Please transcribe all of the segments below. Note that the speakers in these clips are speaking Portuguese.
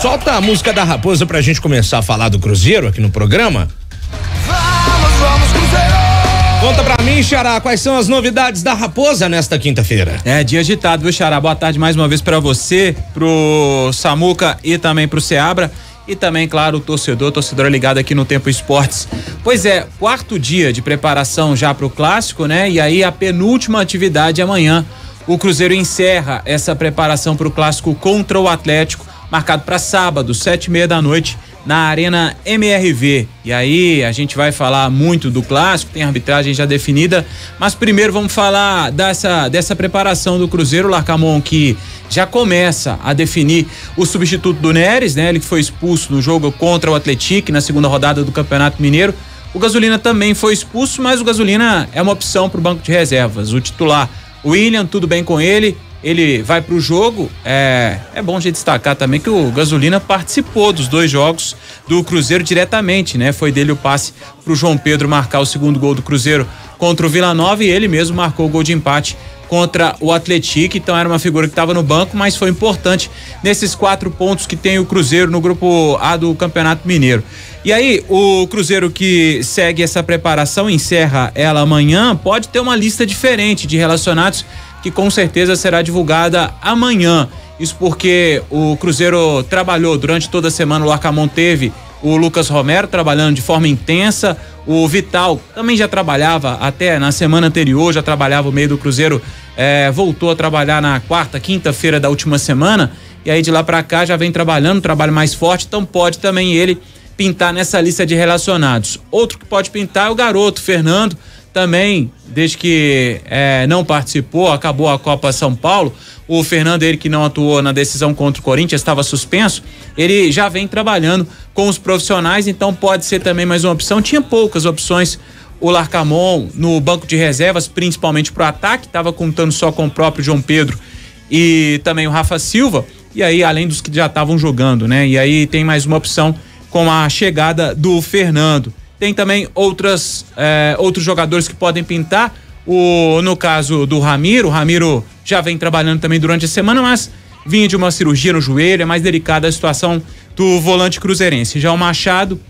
Solta a música da Raposa pra gente começar a falar do Cruzeiro aqui no programa. Vamos, Cruzeiro! Conta pra mim, Xará, quais são as novidades da Raposa nesta quinta-feira? É, dia agitado, viu, Xará? Boa tarde mais uma vez pra você, pro Samuca e também pro Seabra. E também, claro, o torcedor ligado aqui no Tempo Esportes. Pois é, quarto dia de preparação já pro clássico, né? E aí a penúltima atividade amanhã. O Cruzeiro encerra essa preparação pro clássico contra o Atlético, marcado para sábado, 7:30 da noite, na Arena MRV. E aí a gente vai falar muito do clássico, tem arbitragem já definida, mas primeiro vamos falar dessa preparação do Cruzeiro. O Larcamon que já começa a definir o substituto do Neres, né? Ele que foi expulso no jogo contra o Atlético na segunda rodada do Campeonato Mineiro. O Gasolina também foi expulso, mas o Gasolina é uma opção para o banco de reservas. O titular, o William, tudo bem com ele vai pro jogo. É bom a gente destacar também que o Gasolina participou dos 2 jogos do Cruzeiro diretamente, né? Foi dele o passe pro João Pedro marcar o segundo gol do Cruzeiro contra o Vila Nova e ele mesmo marcou o gol de empate contra o Atlético. Então era uma figura que estava no banco, mas foi importante nesses 4 pontos que tem o Cruzeiro no grupo A do Campeonato Mineiro. E aí o Cruzeiro que segue essa preparação, encerra ela amanhã, pode ter uma lista diferente de relacionados que com certeza será divulgada amanhã. Isso porque o Cruzeiro trabalhou durante toda a semana, o Larcamon teve o Lucas Romero trabalhando de forma intensa, o Vital também já trabalhava até na semana anterior, já trabalhava o meio do Cruzeiro, voltou a trabalhar na quarta, quinta-feira da última semana, e aí de lá pra cá já vem trabalhando, um trabalho mais forte, então pode também ele pintar nessa lista de relacionados. Outro que pode pintar é o garoto Fernando, também, desde que não participou, acabou a Copa São Paulo. O Fernando, ele que não atuou na decisão contra o Corinthians, estava suspenso, ele já vem trabalhando com os profissionais, então pode ser também mais uma opção. Tinha poucas opções o Larcamon no banco de reservas, principalmente pro ataque, estava contando só com o próprio João Pedro e também o Rafa Silva, e aí além dos que já estavam jogando, né? E aí tem mais uma opção com a chegada do Fernando. Tem também outros jogadores que podem pintar. No caso do Ramiro, o Ramiro já vem trabalhando também durante a semana, mas vinha de uma cirurgia no joelho, é mais delicada a situação do volante cruzeirense. Já o Machado,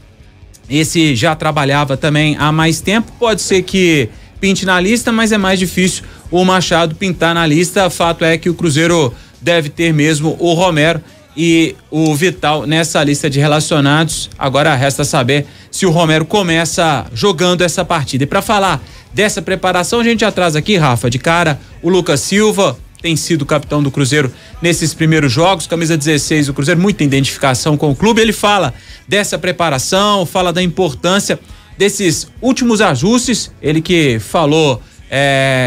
esse já trabalhava também há mais tempo, pode ser que pinte na lista, mas é mais difícil o Machado pintar na lista. Fato é que o Cruzeiro deve ter mesmo o Romero e o Vital nessa lista de relacionados. Agora resta saber se o Romero começa jogando essa partida. E para falar dessa preparação, a gente já traz aqui, Rafa, de cara, o Lucas Silva, tem sido capitão do Cruzeiro nesses primeiros jogos, camisa 16 do Cruzeiro, muita identificação com o clube. Ele fala dessa preparação, fala da importância desses últimos ajustes, ele que falou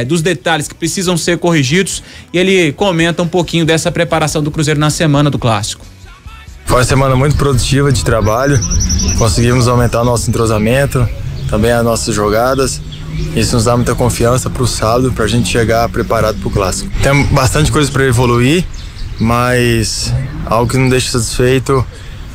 dos detalhes que precisam ser corrigidos, e ele comenta um pouquinho dessa preparação do Cruzeiro na semana do Clássico. Foi uma semana muito produtiva de trabalho, conseguimos aumentar o nosso entrosamento, também as nossas jogadas. Isso nos dá muita confiança para o sábado, para a gente chegar preparado para o Clássico. Tem bastante coisa para evoluir, mas algo que não deixa satisfeito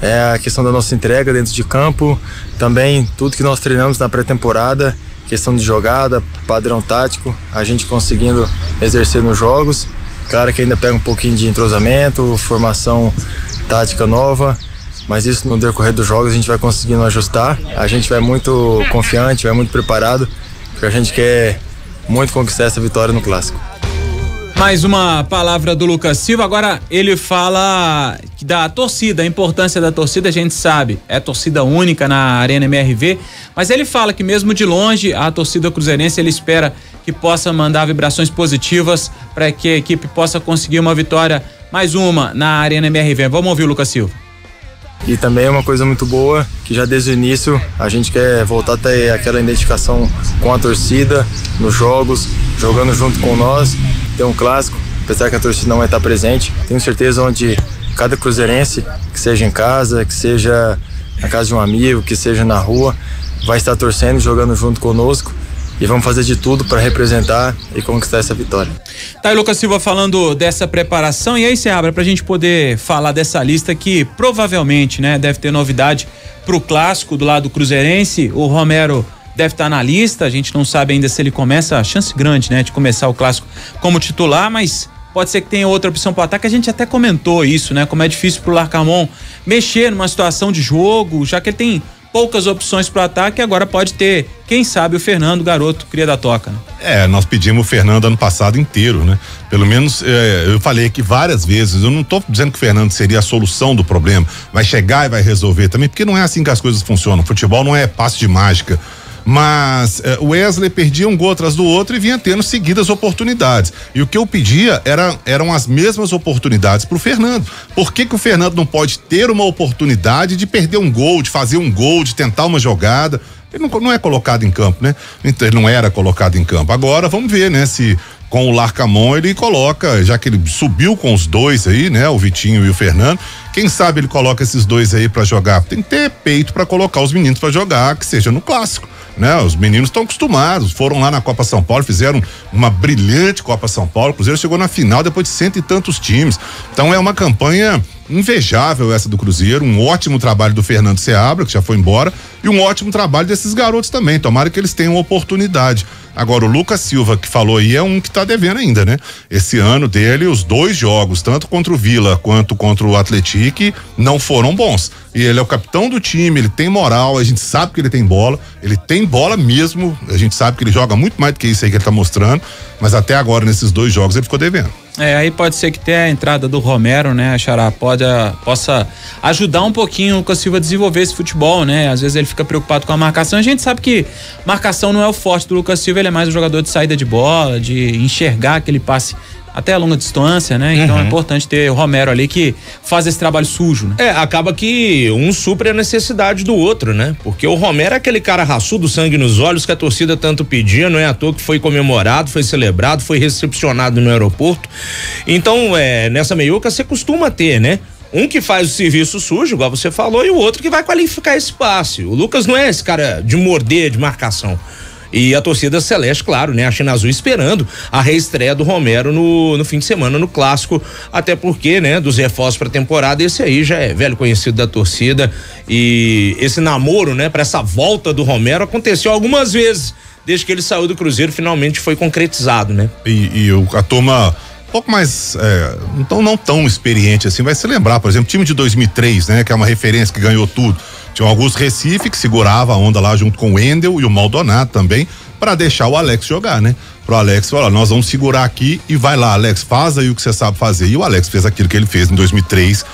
é a questão da nossa entrega dentro de campo, também tudo que nós treinamos na pré-temporada, questão de jogada, padrão tático, a gente conseguindo exercer nos jogos. Claro que ainda pega um pouquinho de entrosamento, formação tática nova, mas isso no decorrer dos jogos a gente vai conseguindo ajustar. A gente vai muito confiante, vai muito preparado, porque a gente quer muito conquistar essa vitória no Clássico. Mais uma palavra do Lucas Silva. Agora ele fala da torcida, a importância da torcida, a gente sabe, é torcida única na Arena MRV, mas ele fala que mesmo de longe a torcida cruzeirense, ele espera que possa mandar vibrações positivas para que a equipe possa conseguir uma vitória, mais uma na Arena MRV. Vamos ouvir o Lucas Silva. E também é uma coisa muito boa, que já desde o início a gente quer voltar a ter aquela identificação com a torcida, nos jogos, jogando junto com nós, ter um clássico, apesar que a torcida não vai estar presente. Tenho certeza onde cada cruzeirense, que seja em casa, que seja na casa de um amigo, que seja na rua, vai estar torcendo, jogando junto conosco. E vamos fazer de tudo para representar e conquistar essa vitória. Tá aí Lucas Silva falando dessa preparação, e aí você abre pra gente poder falar dessa lista que provavelmente, né, deve ter novidade pro clássico do lado cruzeirense. O Romero deve estar na lista, a gente não sabe ainda se ele começa, a chance grande, né, de começar o clássico como titular, mas pode ser que tenha outra opção pro ataque. A gente até comentou isso, né? Como é difícil pro Larcamon mexer numa situação de jogo, já que ele tem poucas opções pro ataque, agora pode ter, quem sabe, o Fernando, garoto, cria da toca, né? Nós pedimos o Fernando ano passado inteiro, né? Pelo menos, eu falei aqui várias vezes, eu não tô dizendo que o Fernando seria a solução do problema, vai chegar e vai resolver também, porque não é assim que as coisas funcionam, futebol não é passe de mágica. Mas o Wesley perdia um gol atrás do outro e vinha tendo seguidas oportunidades. E o que eu pedia eram as mesmas oportunidades pro Fernando. Por que o Fernando não pode ter uma oportunidade de perder um gol, de fazer um gol, de tentar uma jogada? Ele não é colocado em campo, né? Então, ele não era colocado em campo. Agora vamos ver, né? Se com o Larcamon ele coloca, já que ele subiu com os dois aí, né? O Vitinho e o Fernando, quem sabe ele coloca esses dois aí pra jogar. Tem que ter peito pra colocar os meninos pra jogar, que seja no clássico, né? Os meninos estão acostumados, foram lá na Copa São Paulo, fizeram uma brilhante Copa São Paulo, o Cruzeiro chegou na final depois de 100 e tantos times. Então é uma campanha invejável essa do Cruzeiro, um ótimo trabalho do Fernando Seabra, que já foi embora, e um ótimo trabalho desses garotos também, tomara que eles tenham oportunidade. Agora o Lucas Silva, que falou aí, é um que tá devendo ainda, né? Esse ano dele, os dois jogos, tanto contra o Vila quanto contra o Atlético, não foram bons. E ele é o capitão do time, ele tem moral, a gente sabe que ele tem bola mesmo, a gente sabe que ele joga muito mais do que isso aí que ele tá mostrando, mas até agora nesses dois jogos ele ficou devendo. Aí pode ser que tenha a entrada do Romero, né, Xará, possa ajudar um pouquinho o Lucas Silva a desenvolver esse futebol, né? Às vezes ele fica preocupado com a marcação, a gente sabe que marcação não é o forte do Lucas Silva, ele é mais um jogador de saída de bola, de enxergar aquele passe até a longa distância, né? Então é importante ter o Romero ali que faz esse trabalho sujo, né? Acaba que um supre a necessidade do outro, né? Porque o Romero é aquele cara raçudo, sangue nos olhos, que a torcida tanto pedia, não é à toa que foi comemorado, foi celebrado, foi recepcionado no aeroporto. Então, nessa meiuca você costuma ter, né? Um que faz o serviço sujo, igual você falou, e o outro que vai qualificar esse passe. O Lucas não é esse cara de morder, de marcação. E a torcida celeste, claro, né? A China Azul esperando a reestreia do Romero no fim de semana no clássico, até porque, né? Dos reforços pra temporada, esse aí já é velho conhecido da torcida e esse namoro, né? Pra essa volta do Romero aconteceu algumas vezes, desde que ele saiu do Cruzeiro, finalmente foi concretizado, né? E a turma um pouco mais, então não tão experiente assim, vai se lembrar, por exemplo, o time de 2003, né? Que é uma referência que ganhou tudo. Tinha o Augusto Recife, que segurava a onda lá junto com o Wendel e o Maldonado também, para deixar o Alex jogar, né? Pro Alex falar, nós vamos segurar aqui e vai lá, Alex, faz aí o que você sabe fazer. E o Alex fez aquilo que ele fez em 2003,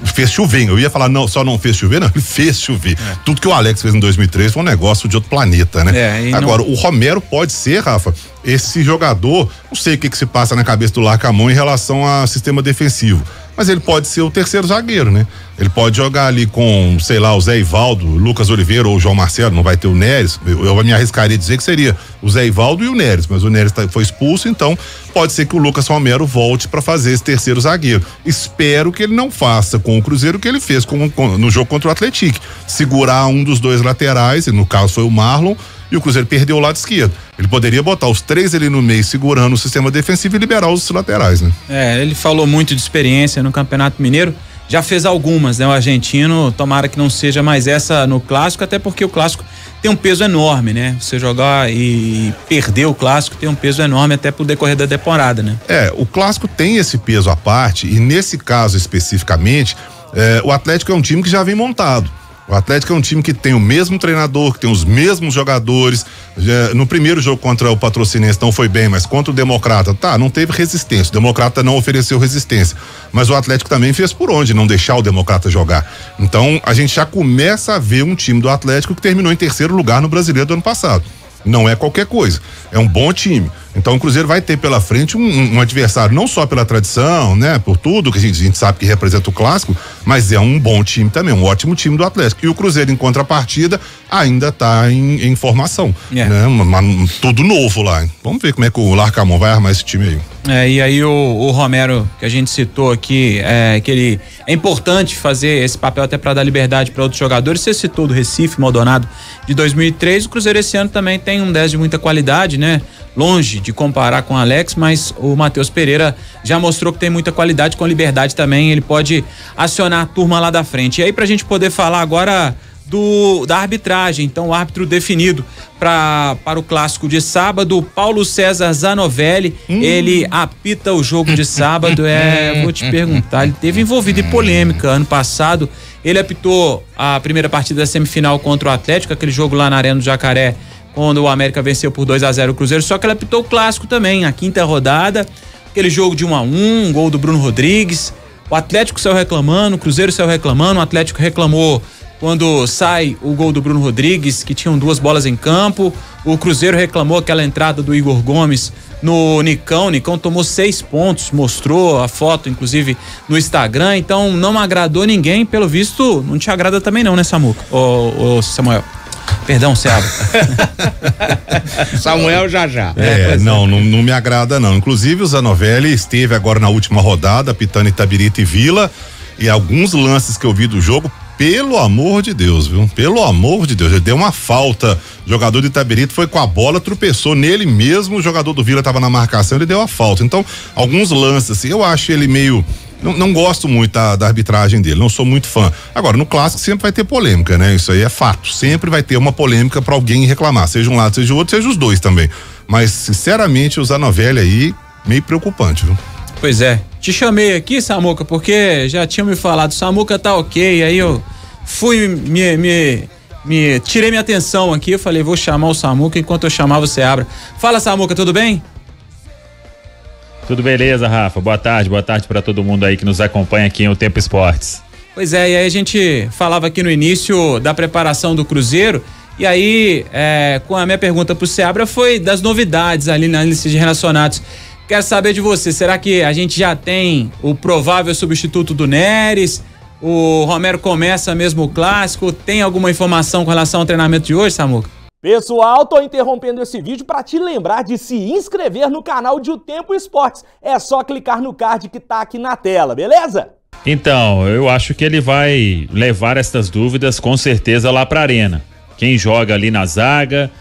fez chover. Eu ia falar, não, só não fez chover, não, ele fez chover. Tudo que o Alex fez em 2003 foi um negócio de outro planeta, né? Agora, o Romero pode ser, Rafa, esse jogador, não sei o que se passa na cabeça do Larcamon em relação ao sistema defensivo, mas ele pode ser o terceiro zagueiro, né? Ele pode jogar ali com, sei lá, o Zé Ivaldo, Lucas Oliveira ou o João Marcelo, não vai ter o Neres, eu me arriscaria dizer que seria o Zé Ivaldo e o Neres, mas o Neres foi expulso, então pode ser que o Lucas Romero volte para fazer esse terceiro zagueiro. Espero que ele não faça com o Cruzeiro o que ele fez no jogo contra o Atlético, segurar um dos dois laterais, no caso foi o Marlon, e o Cruzeiro perdeu o lado esquerdo. Ele poderia botar os três ali no meio, segurando o sistema defensivo e liberar os laterais, né? Ele falou muito de experiência no Campeonato Mineiro, já fez algumas, né? O argentino, tomara que não seja mais essa no clássico, até porque o clássico tem um peso enorme, né? Você jogar e perder o clássico tem um peso enorme até pro decorrer da temporada, né? O clássico tem esse peso à parte e nesse caso especificamente, o Atlético é um time que já vem montado. O Atlético é um time que tem o mesmo treinador, que tem os mesmos jogadores. No primeiro jogo contra o Patrocinense não foi bem, mas contra o Democrata, não teve resistência. O Democrata não ofereceu resistência. Mas o Atlético também fez por onde não deixar o Democrata jogar. Então a gente já começa a ver um time do Atlético que terminou em terceiro lugar no Brasileiro do ano passado. Não é qualquer coisa, é um bom time. Então o Cruzeiro vai ter pela frente um adversário, não só pela tradição, né? Por tudo que a gente sabe que representa o clássico, mas é um bom time também, um ótimo time do Atlético. E o Cruzeiro, em contrapartida, ainda está em formação, né? Tudo novo lá. Vamos ver como é que o Larcamon vai armar esse time aí. E aí o Romero, que a gente citou aqui, que ele é importante fazer esse papel até para dar liberdade para outros jogadores. Você citou do Recife, Maldonado de 2003, o Cruzeiro esse ano também tem um 10 de muita qualidade, né? Longe de comparar com o Alex, mas o Matheus Pereira já mostrou que tem muita qualidade, com liberdade também, ele pode acionar a turma lá da frente. E aí pra gente poder falar agora da arbitragem. Então, o árbitro definido para o clássico de sábado, Paulo César Zanovelli, ele apita o jogo de sábado. Vou te perguntar, ele teve envolvido em polêmica ano passado. Ele apitou a primeira partida da semifinal contra o Atlético, aquele jogo lá na Arena do Jacaré, quando o América venceu por 2-0 o Cruzeiro, só que ele apitou o clássico também, a quinta rodada, aquele jogo de 1-1, um gol do Bruno Rodrigues. O Atlético saiu reclamando, o Cruzeiro saiu reclamando, o Atlético reclamou quando sai o gol do Bruno Rodrigues, que tinham 2 bolas em campo. O Cruzeiro reclamou aquela entrada do Igor Gomes no Nicão. O Nicão tomou 6 pontos, mostrou a foto, inclusive, no Instagram. Então, não agradou ninguém. Pelo visto, não te agrada também não, né, Samuca? Ô Samuel. Perdão, Seabra. Samuel já. Não me agrada não. Inclusive o Zanovelli esteve agora na última rodada, apitando Itabirito e Vila, e alguns lances que eu vi do jogo, pelo amor de Deus, viu? Pelo amor de Deus, ele deu uma falta. O jogador do Itabirito foi com a bola, tropeçou nele mesmo, o jogador do Vila estava na marcação, ele deu a falta. Então, alguns lances, assim, eu acho ele meio... Não gosto muito da arbitragem dele, não sou muito fã. Agora, no clássico sempre vai ter polêmica, né? Isso aí é fato. Sempre vai ter uma polêmica pra alguém reclamar, seja um lado, seja o outro, seja os dois também. Mas, sinceramente, o Zanovelli aí, meio preocupante, viu? Pois é. Te chamei aqui, Samuca, porque já tinham me falado, Samuca tá ok, aí eu fui, tirei minha atenção aqui, eu falei, vou chamar o Samuca enquanto eu chamava o Seabra. Fala, Samuca, tudo bem? Tudo beleza, Rafa? Boa tarde para todo mundo aí que nos acompanha aqui no Tempo Esportes. Pois é, e aí a gente falava aqui no início da preparação do Cruzeiro, e aí, com a minha pergunta pro Seabra foi das novidades ali na lista de relacionados. Quero saber de você, será que a gente já tem o provável substituto do Neres? O Romero começa mesmo o clássico? Tem alguma informação com relação ao treinamento de hoje, Samuca? Pessoal, tô interrompendo esse vídeo para te lembrar de se inscrever no canal de O Tempo Esportes. É só clicar no card que tá aqui na tela, beleza? Então, eu acho que ele vai levar essas dúvidas com certeza lá pra arena. Quem joga ali na zaga,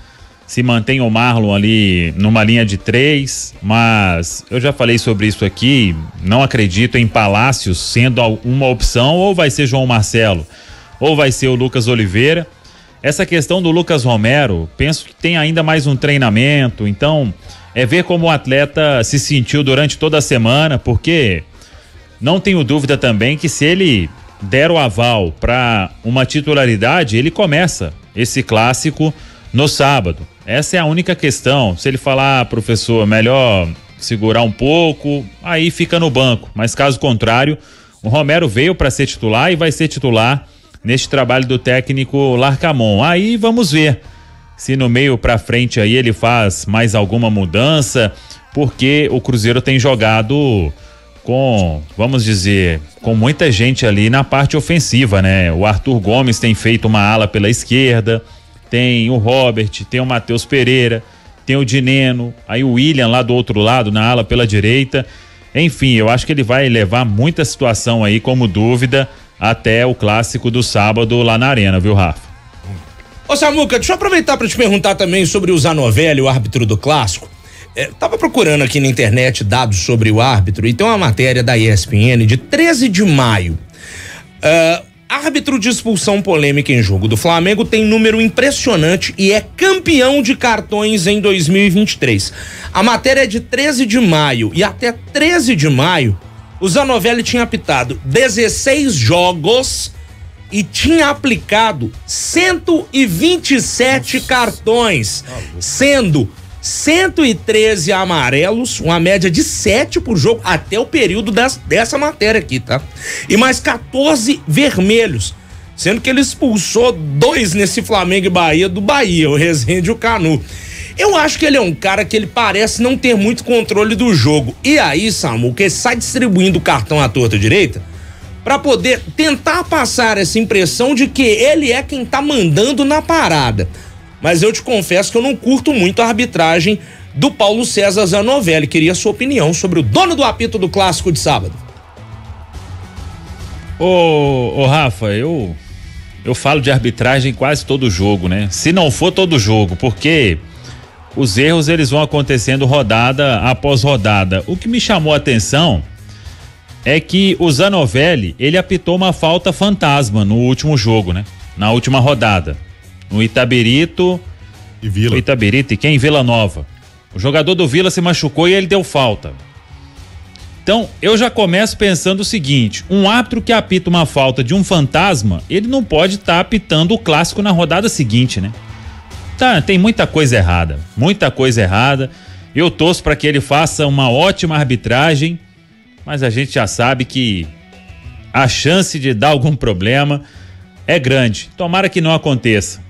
se mantém o Marlon ali numa linha de 3, mas eu já falei sobre isso aqui, não acredito em Palácios sendo uma opção, ou vai ser João Marcelo, ou vai ser o Lucas Oliveira. Essa questão do Lucas Romero, penso que tem ainda mais um treinamento, então é ver como o atleta se sentiu durante toda a semana, porque não tenho dúvida também que se ele der o aval para uma titularidade, ele começa esse clássico no sábado. Essa é a única questão. Se ele falar, professor, melhor segurar um pouco, aí fica no banco, mas caso contrário, o Romero veio para ser titular e vai ser titular neste trabalho do técnico Larcamon. Aí vamos ver se no meio pra frente aí ele faz mais alguma mudança, porque o Cruzeiro tem jogado com, vamos dizer, com muita gente ali na parte ofensiva, né? O Arthur Gomes tem feito uma ala pela esquerda, tem o Robert, tem o Matheus Pereira, tem o Dineno, aí o William lá do outro lado, na ala pela direita. Enfim, eu acho que ele vai levar muita situação aí como dúvida até o clássico do sábado lá na arena, viu, Rafa? Ô Samuca, deixa eu aproveitar para te perguntar também sobre o Zanovelli, o árbitro do clássico. Tava procurando aqui na internet dados sobre o árbitro e tem uma matéria da ESPN de 13 de maio. Árbitro de expulsão polêmica em jogo do Flamengo tem número impressionante e é campeão de cartões em 2023. A matéria é de 13 de maio e até 13 de maio o Zanovelli tinha apitado 16 jogos e tinha aplicado 127 cartões, sendo 113 amarelos, uma média de 7 por jogo, até o período dessa matéria aqui, tá? E mais 14 vermelhos, sendo que ele expulsou 2 nesse Flamengo e Bahia do Bahia, o Rezende e o Canu. Eu acho que ele é um cara que ele parece não ter muito controle do jogo. E aí, Samuca, ele sai distribuindo o cartão à torta direita pra poder tentar passar essa impressão de que ele é quem tá mandando na parada. Mas eu te confesso que eu não curto muito a arbitragem do Paulo César Zanovelli. Queria a sua opinião sobre o dono do apito do clássico de sábado. Ô Rafa, eu falo de arbitragem quase todo jogo, né? Se não for todo jogo, porque os erros eles vão acontecendo rodada após rodada. O que me chamou a atenção é que o Zanovelli, ele apitou uma falta fantasma no último jogo, né? na última rodada. No Itabirito e Vila. Itabirito e quem? Vila Nova. O jogador do Vila se machucou e ele deu falta. Então, eu já começo pensando o seguinte: um árbitro que apita uma falta de um fantasma, ele não pode estar apitando o clássico na rodada seguinte, né? Tá, tem muita coisa errada. Eu torço para que ele faça uma ótima arbitragem, mas a gente já sabe que a chance de dar algum problema é grande. Tomara que não aconteça,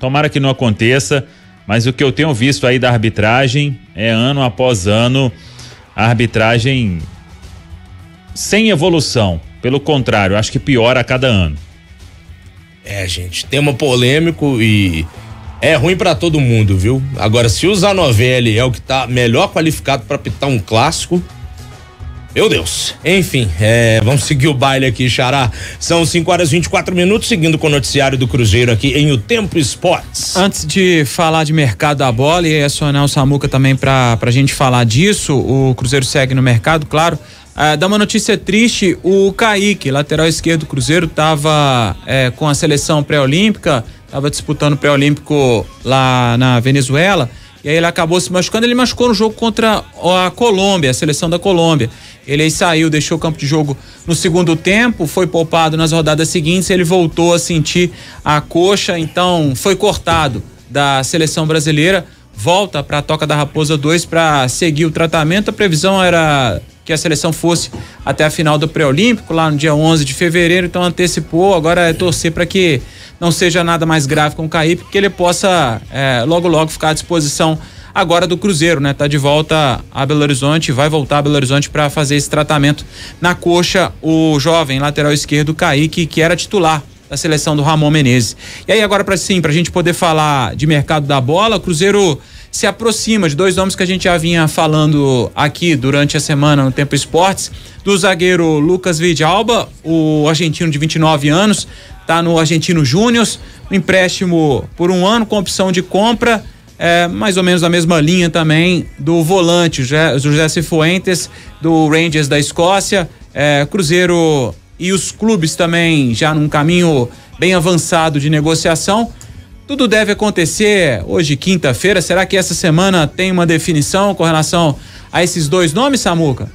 mas o que eu tenho visto aí da arbitragem é ano após ano a arbitragem sem evolução. Pelo contrário, acho que piora a cada ano. Gente, tema polêmico e é ruim pra todo mundo, viu? Agora, se o Zanovelli é o que tá melhor qualificado pra apitar um clássico, meu Deus. Enfim, vamos seguir o baile aqui, Xará. São 5h24, seguindo com o noticiário do Cruzeiro aqui em O Tempo Esportes. Antes de falar de mercado da bola e acionar o Samuca também pra gente falar disso, o Cruzeiro segue no mercado, claro. Dá uma notícia triste: o Kaique, lateral esquerdo do Cruzeiro, tava com a seleção pré-olímpica, tava disputando o pré-olímpico lá na Venezuela, e aí ele acabou se machucando. Ele machucou no jogo contra a Colômbia, a seleção da Colômbia. Ele aí saiu, deixou o campo de jogo no segundo tempo, foi poupado nas rodadas seguintes, ele voltou a sentir a coxa, então foi cortado da seleção brasileira, volta para a Toca da Raposa 2 para seguir o tratamento. A previsão era que a seleção fosse até a final do pré-olímpico, lá no dia 11 de fevereiro, então antecipou. Agora é torcer para que não seja nada mais grave com o Kaique, porque ele possa logo ficar à disposição agora do Cruzeiro, né? Tá de volta a Belo Horizonte, vai voltar a Belo Horizonte para fazer esse tratamento na coxa, o jovem lateral esquerdo Kaique, que era titular da seleção do Ramon Menezes. E aí agora pra gente poder falar de mercado da bola, o Cruzeiro se aproxima de dois nomes que a gente já vinha falando aqui durante a semana no Tempo Esportes, do zagueiro Lucas Vidalba, o argentino de 29 anos, tá no Argentino Júnior, um empréstimo por 1 ano com opção de compra, mais ou menos a mesma linha também do volante, José Cifuentes, do Rangers da Escócia. Cruzeiro e os clubes também já num caminho bem avançado de negociação. Tudo deve acontecer hoje, quinta-feira. Será que essa semana tem uma definição com relação a esses dois nomes, Samuca?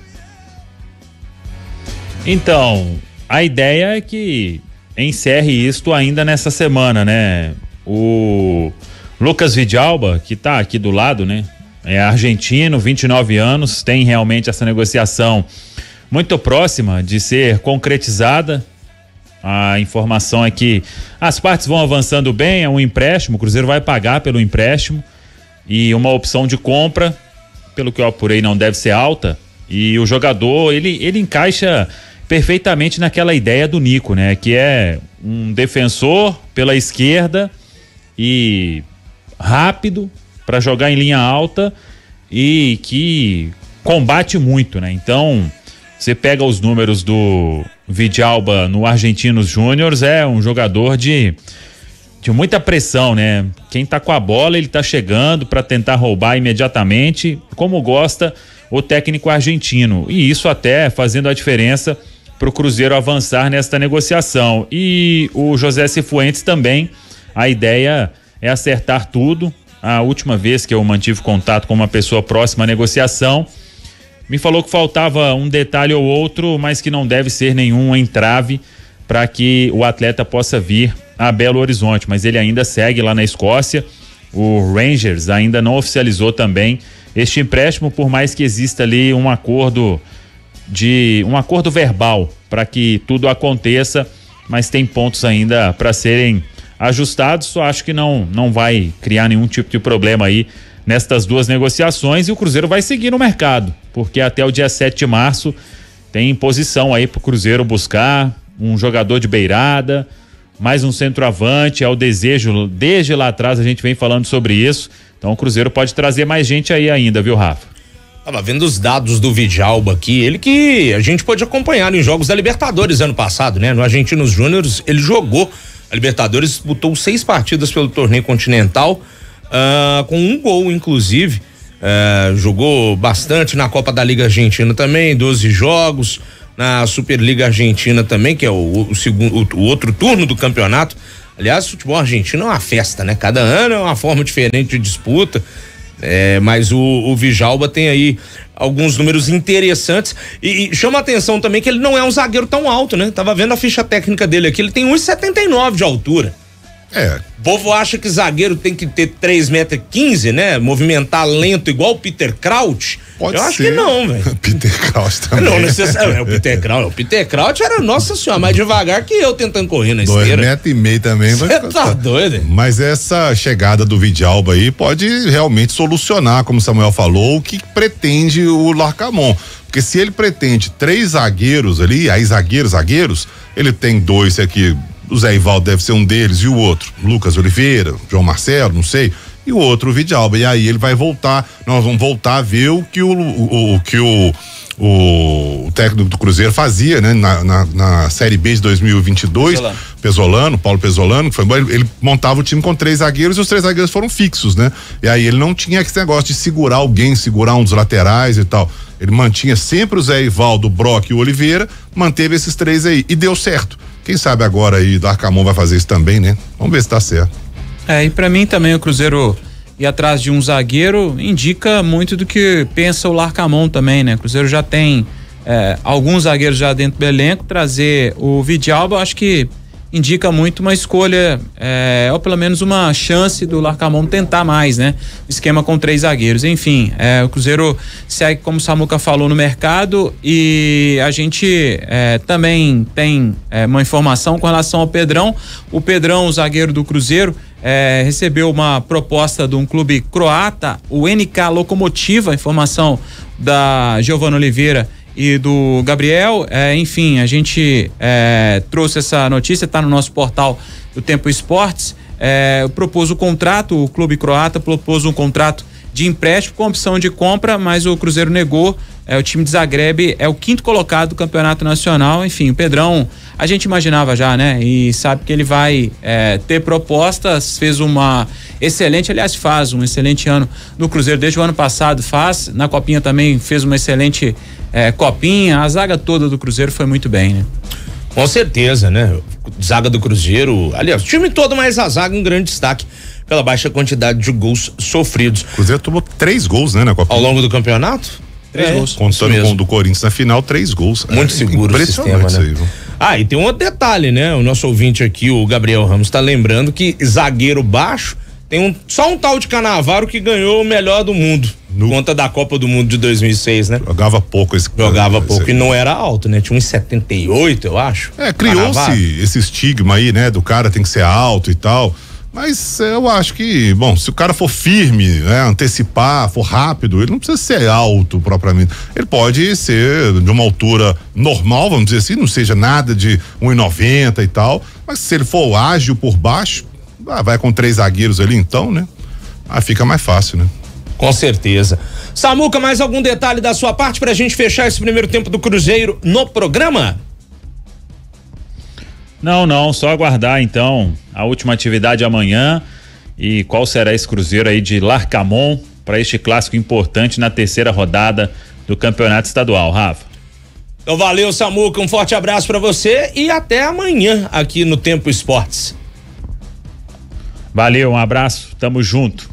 Então, a ideia é que encerre isto ainda nessa semana, né? O Lucas Vidalba, que tá aqui do lado, né? É argentino, 29 anos, tem realmente essa negociação muito próxima de ser concretizada. A informação é que as partes vão avançando bem, é um empréstimo, o Cruzeiro vai pagar pelo empréstimo e uma opção de compra, pelo que eu apurei, não deve ser alta, e o jogador, ele encaixa perfeitamente naquela ideia do Nico, né? Que é um defensor pela esquerda e rápido para jogar em linha alta e que combate muito, né? Então, você pega os números do Vidalba no Argentinos Júnior, é um jogador de muita pressão, né? Quem tá com a bola, ele tá chegando para tentar roubar imediatamente, como gosta o técnico argentino. E isso até fazendo a diferença pro Cruzeiro avançar nesta negociação. E o José Cifuentes também, a ideia é acertar tudo. A última vez que eu mantive contato com uma pessoa próxima à negociação, me falou que faltava um detalhe ou outro, mas que não deve ser nenhum entrave para que o atleta possa vir a Belo Horizonte, mas ele ainda segue lá na Escócia. O Rangers ainda não oficializou também este empréstimo, por mais que exista ali um acordo verbal para que tudo aconteça, mas tem pontos ainda para serem ajustados. Só acho que não vai criar nenhum tipo de problema aí nestas duas negociações, e o Cruzeiro vai seguir no mercado, porque até o dia 7 de março tem posição aí pro Cruzeiro buscar um jogador de beirada, mais um centroavante. É o desejo, desde lá atrás a gente vem falando sobre isso, então o Cruzeiro pode trazer mais gente aí ainda, viu, Rafa? Tava vendo os dados do Vidalba aqui, ele que a gente pôde acompanhar em jogos da Libertadores ano passado, né? No Argentinos Júnior ele jogou a Libertadores, disputou 6 partidas pelo torneio continental, com 1 gol, inclusive. Jogou bastante na Copa da Liga Argentina também, 12 jogos, na Superliga Argentina também, que é o outro turno do campeonato, Aliás, o futebol argentino é uma festa, né? Cada ano é uma forma diferente de disputa. Mas o Djalma tem aí alguns números interessantes e chama a atenção também que ele não é um zagueiro tão alto, né? Tava vendo a ficha técnica dele aqui, ele tem 1,79 de altura. O povo acha que zagueiro tem que ter 3,15 m, né? Movimentar lento igual o Peter Crouch. Eu acho que não, velho. Peter Crouch também. Não necessariamente. O Peter Crouch era, nossa senhora, mais devagar que eu tentando correr na esteira. 2,5 m também. Você tá doido, hein? Mas essa chegada do Djalma aí pode realmente solucionar, como o Samuel falou, o que pretende o Larcamón. Porque se ele pretende 3 zagueiros ali, aí zagueiros, ele tem 2 aqui. O Zé Ivaldo deve ser um deles e o outro, Lucas Oliveira, João Marcelo, não sei, e o outro, o Djalma. E aí ele vai voltar, nós vamos voltar a ver o que o técnico do Cruzeiro fazia, né? Na Série B de 2022, Paulo Pesolano, que foi bom, ele montava o time com 3 zagueiros e os 3 zagueiros foram fixos, né? E aí ele não tinha esse negócio de segurar um dos laterais e tal. Ele mantinha sempre o Zé Ivaldo, o Brock e o Oliveira, manteve esses 3 aí e deu certo. Quem sabe agora aí o Larcamón vai fazer isso também, né? Vamos ver se tá certo. E pra mim também o Cruzeiro ir atrás de um zagueiro indica muito do que pensa o Larcamón também, né? O Cruzeiro já tem alguns zagueiros já dentro do elenco, trazer o Djalma, acho que indica muito uma escolha, ou pelo menos uma chance do Larcamón tentar mais, né? Esquema com 3 zagueiros. Enfim, o Cruzeiro segue, como o Samuca falou, no mercado e a gente também tem uma informação com relação ao Pedrão. O Pedrão, o zagueiro do Cruzeiro, recebeu uma proposta de um clube croata, o NK Lokomotiva, informação da Giovana Oliveira e do Gabriel. Enfim, a gente trouxe essa notícia, tá no nosso portal do Tempo Esportes. Propôs o contrato, o clube croata propôs um contrato de empréstimo com opção de compra, mas o Cruzeiro negou. O time de Zagreb é o 5º colocado do Campeonato Nacional. Enfim, o Pedrão, a gente imaginava já, né? E sabe que ele vai ter propostas, fez faz um excelente ano no Cruzeiro, desde o ano passado na Copinha também fez uma excelente Copinha, a zaga toda do Cruzeiro foi muito bem, né? Com certeza, né? Zaga do Cruzeiro, aliás, o time todo, mas a zaga um grande destaque pela baixa quantidade de gols sofridos. O Cruzeiro tomou 3 gols, né, na Copinha? Ao longo do campeonato? 3 gols. Contando com o do Corinthians na final, 3 gols. Muito seguro o sistema, né? E tem um outro detalhe, né? O nosso ouvinte aqui, o Gabriel Ramos, tá lembrando que zagueiro baixo tem só um tal de Cannavaro que ganhou o melhor do mundo. Conta da Copa do Mundo de 2006, né? Jogava pouco e não era alto, né? Tinha 1,78, eu acho. Criou-se esse estigma aí, né? Do cara tem que ser alto e tal. Mas eu acho que, se o cara for firme, né, antecipar, for rápido, ele não precisa ser alto propriamente. Ele pode ser de uma altura normal, vamos dizer assim, não seja nada de 1,90 e tal, mas se ele for ágil por baixo, vai com 3 zagueiros ali então, né? Fica mais fácil, né? Com certeza. Samuca, mais algum detalhe da sua parte pra gente fechar esse primeiro tempo do Cruzeiro no programa? Não, só aguardar então a última atividade amanhã e qual será esse Cruzeiro aí de Larcamón para este clássico importante na 3ª rodada do Campeonato Estadual, Rafa. Então valeu, Samuca, um forte abraço para você e até amanhã aqui no Tempo Esportes. Valeu, um abraço, tamo junto.